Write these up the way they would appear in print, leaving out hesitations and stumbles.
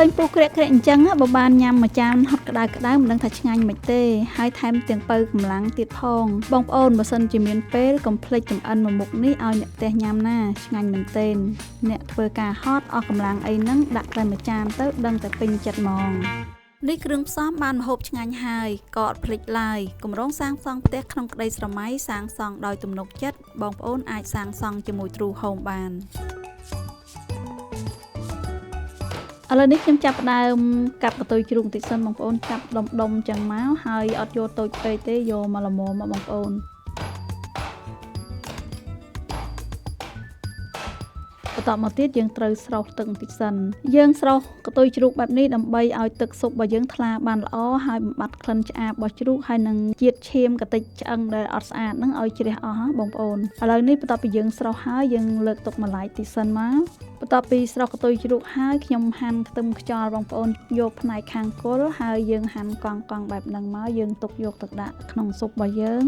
ឃើញពុះក្រាក់អញ្ចឹងបើបានញ៉ាំមួយចានហត់ក្តៅមិនដឹងថាឆ្ងាញ់មិនទេហើយថែមទាំងបើកម្លាំងទៀតផងបងប្អូនបើសិនជាមានពេលកុំភ្លេចចម្អិនមួយមុខនេះឲ្យអ្នកផ្ទះញ៉ាំណាឆ្ងាញ់មែនទែនអ្នកធ្វើការហត់អស់កម្លាំងអីហ្នឹងដាក់តែមួយចានទៅដឹងតែពេញចិត្តហ្មងនេះគ្រឿងផ្សំបានម្ហូបឆ្ងាញ់ហើយក៏អត់ភ្លេចឡើយគម្រោងសាងសង់ផ្ទះក្នុងក្តីស្រមៃសាងសង់ដោយទំនុកចិត្តបងប្អូនអាចសាងសង់ជាមួយ True Home បានឥឡូវនេះខ្ញុំចាប់ផ្ដើមកាប់កន្ទុយជ្រូកបន្តិចសិនបងប្អូនកាប់ដុំចឹងមកហើយអត់យកតូចពេកទេយកមកល្មមមកបងប្អូនបន្តមកទៀតយើងត្រូវស្រុះទឹកបន្តិចសិនយើងស្រុះកន្ទុយជ្រូកបែបនេះដើម្បីឲ្យទឹកស៊ុបរបស់យើងថ្លាបានល្អហើយបំបត្តិក្លិនឆ្អាបរបស់ជ្រូកហើយនឹងជាតិឈាមកតិចឆ្អឹងដែលអត់ស្អាតហ្នឹងឲ្យជ្រះអស់បងប្អូនឥឡូវនេះបន្ទាប់ពីយើងស្រុះហើយយើងលើកទុកម្លាយតិចសិនមកបន្ទាប់ពីស្រុះកន្ទុយជ្រូកហើយខ្ញុំហាន់ខ្ទឹមខ្យល់បងប្អូនយកផ្នែកខាងគល់ហើយយើងហាន់កង់បែបហ្នឹងមកយើងទុកយកទឹកដាក់ក្នុងស៊ុបរបស់យើង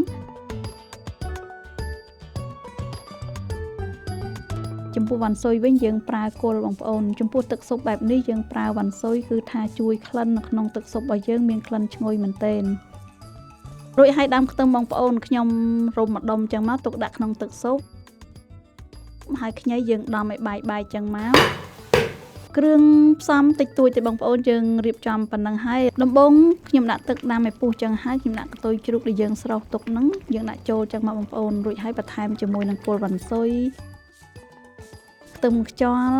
ចំពោះវ៉ាន់ស៊ុយវិញយើងប្រើគល់បងប្អូនចំពោះទឹកស៊ុបបែបនេះយើងប្រើវ៉ាន់ស៊ុយគឺថាជួយក្លិននៅក្នុងទឹកស៊ុបរបស់យើងមានក្លិនឈ្ងុយមែនទែនរួចហើយដាំខ្ទឹមបងប្អូនខ្ញុំរុំម្ដុំចឹងមកទុកដាក់ក្នុងទឹកស៊ុបហើយខ្ញីយើងដំឲ្យបាយចឹងមកគ្រឿងផ្សំតិចតួចទេបងប្អូនយើងរៀបចំប៉ុណ្ណឹងហើយដំបូងខ្ញុំដាក់ទឹកដាំឲ្យពុះចឹងហើយខ្ញុំដាក់កន្ទុយជ្រូកដែលយើងស្រុះទុកហ្នឹងយើងដាក់ចូលចឹងមកបងប្អូនរួចហើយបន្ថែមជាមួយនឹងគល់វ៉ាន់ស៊ុយខ្ទឹមខ្យល់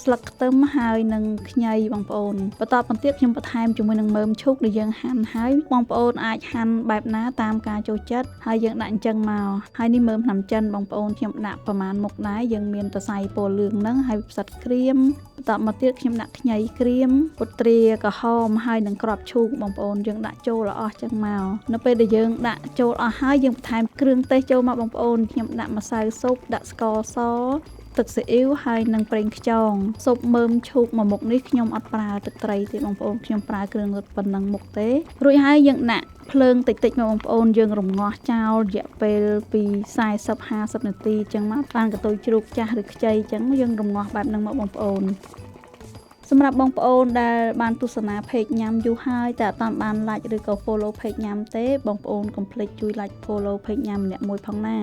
ស្លឹកខ្ទឹមហើយនឹងខ្ញីបងប្អូនបន្តបន្ទាប់ខ្ញុំបន្ថែមជាមួយនឹងមើមឈូកដែលយើងហាន់ហើយបងប្អូនអាចហាន់បែបណាតាមការចូលចិត្តហើយយើងដាក់អញ្ចឹងមកហើយនេះមើមថ្នាំចិនបងប្អូនខ្ញុំដាក់ប្រមាណមុខដែរយើងមានសរសៃពណ៌លឿងហ្នឹងហើយផ្សិតក្រៀមបន្តមកទៀតខ្ញុំដាក់ខ្ញីក្រៀមពុទ្រាក្រហមហើយនឹងគ្រាប់ឈូកបងប្អូនយើងដាក់ចូលអស់ចឹងមកនៅពេលដែលយើងដាក់ចូលអស់ហើយយើងបន្ថែមគ្រឿងទេសចូលមកបងប្អូនខ្ញុំដាក់ម្សៅស៊ុបដាក់ស្ករសទឹកស៊ីអ៊ីវហើយនឹងប្រេងខ្យងស៊ុបមើមឈូកមួយមុខនេះខ្ញុំអត់ប្រើទឹកត្រីទេបងប្អូនខ្ញុំប្រើគ្រឿងរឹតប៉ុណ្ណឹងមុខទេរួចហើយយើងដាក់ភ្លើងតិចៗមកបងប្អូនយើងរំងាស់ចោលរយៈពេលពី40-50នាទីចឹងមកបានកន្ទុយជ្រូកចាស់ឬខ្ចីចឹងយើងរំងាស់បែបហ្នឹងមកបងប្អូនសម្រាប់បងប្អូនដែលបានទស្សនា page ញ៉ាំយូរហើយតែអត់បាន like ឬក៏ follow page ញ៉ាំទេបងប្អូនកុំភ្លេចជួយ like follow page ញ៉ាំម្នាក់មួយផងណា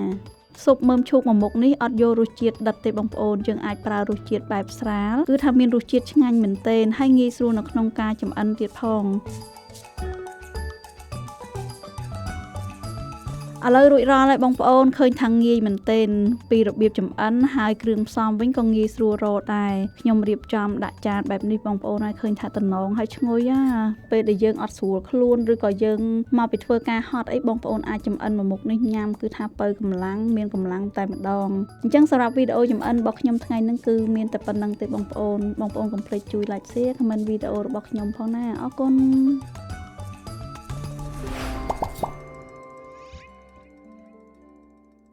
ស៊ុបមើមឈូកមួយមុខនេះអត់យករសជាតិដិតទេបងប្អូនយើងអាចប្រើរសជាតិបែបស្រាលគឺថាមានរសជាតិឆ្ងាញ់មែនទែនហើយងាយស្រួលនៅក្នុងការចម្អិនទៀតផងឥឡូវរួចរាល់ហើយបងប្អូនឃើញថាងាយមែនទែនពីរបៀបចម្អិនហើយគ្រឿងផ្សំវិញក៏ងាយស្រួលរកដែរខ្ញុំរៀបចំដាក់ចានបែបនេះបងប្អូនហើយឃើញថាតំណងហើយឈ្ងុយពេលដែលយើងអត់ស្រួលខ្លួនឬក៏យើងមកពីធ្វើការហត់អីបងប្អូនអាចចម្អិនមួយមុខនេះញ៉ាំគឺថាបើកម្លាំងមានកម្លាំងតែម្ដងអញ្ចឹងសម្រាប់វីដេអូចម្អិនរបស់ខ្ញុំថ្ងៃនេះគឺមានតែប៉ុណ្្នឹងទេបងប្អូនកុំភ្លេចជួយ like share comment វីដេអូរបស់ខ្ញុំផងណាអរគុណ